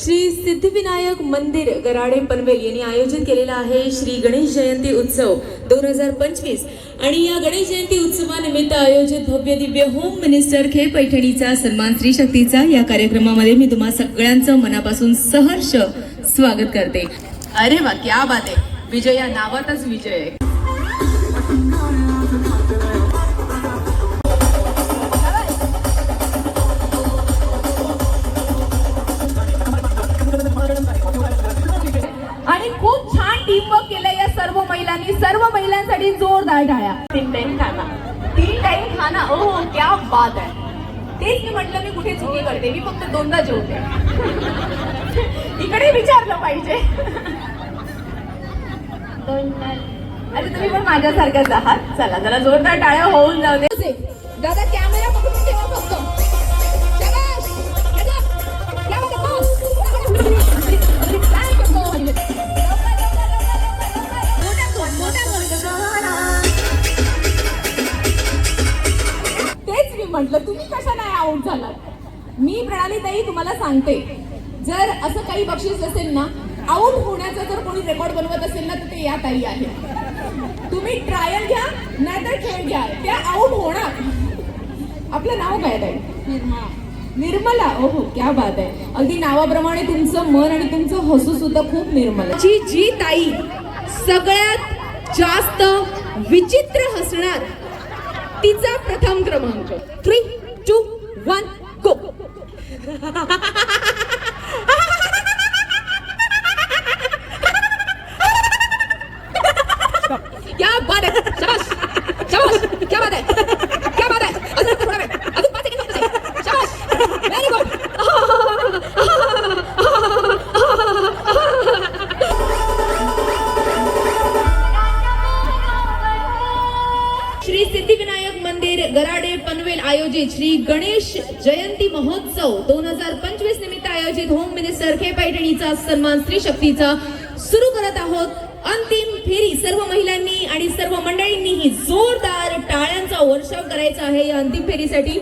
श्री सिद्धिविनायक मंदिर गराडे पनवेल यांनी आयोजित केलेला आहे श्री गणेश जयंती उत्सव 2025 आणि या गणेश जयंती उत्सवानिमित्त आयोजित भव्य दिव्य होम मिनिस्टर खे पैठणीचा सन्मान स्त्री शक्तीचा या कार्यक्रमामध्ये मी तुम्हा सगळ्यांचं मनापासून सहर्ष स्वागत करते। अरे वा, क्या बात आहे। विजय या नावातच विजय आहे। आणि खूप छान टीमवर्क केलं या सर्व महिलांनी। सर्व महिलांसाठी जोरदार टाळ्या। 3 टाइम खाना, 3 टाइम खाना, ओह क्या बात आहे। तेच मी म्हटलं, मी कुठे चुकी करते, मी फक्त 2दा जेवते। इकडे विचारलं पाहिजे। अरे तुम्ही पण माझ्यासारख्याच आहात। चला जरा जोरदार टाळ्या होऊन जाऊ दे। दादा कॅमेरा पकडून ठेवा फक्त। तेच मी म्हटलं, तुम्ही कशा नाही आउट झालात। मी प्रणाली ताई तुम्हाला सांगते, जर असं काही बक्षीस असेल ना, आउट होण्याचा जर कोणी रेकॉर्ड बनवत असेल ना, तर ते या ताई आहे। तुम्ही ट्रायल घ्या नाहीतर खेळ घ्या, त्या आउट होणार। आपलं नाव काय ताई? निर्मला। ओहो क्या बात आहे। अगदी नावाप्रमाणे तुमचं मन आणि तुमचं हसू सुद्धा खूप निर्मल आहे। जी ताई सगळ्यात जास्त विचित्र हसणार, तिचा प्रथम क्रमांक। 3, 2, 1 गो। क्या बात है, शाबाश शाबाश, क्या बात है, क्या बात है। अजून थोडा वेळ, अजून 5 सेकंद होते। शाबाश, व्हेरी गुड। श्री सिद्धिविनायक मंदिर गराडे पनवेल आयोजित श्री गणेश जयंती महोत्सव 2025 निमित्त आयोजित होम मिनिस्टर खे पैठणीचा सन्मान स्त्री शक्तीचा सुरू करत आहोत। अंतिम फेरी सर्व महिलांनी आणि सर्व मंडळींनीही जोरदार टाळ्यांचा वर्षाव करायचा आहे या अंतिम फेरीसाठी।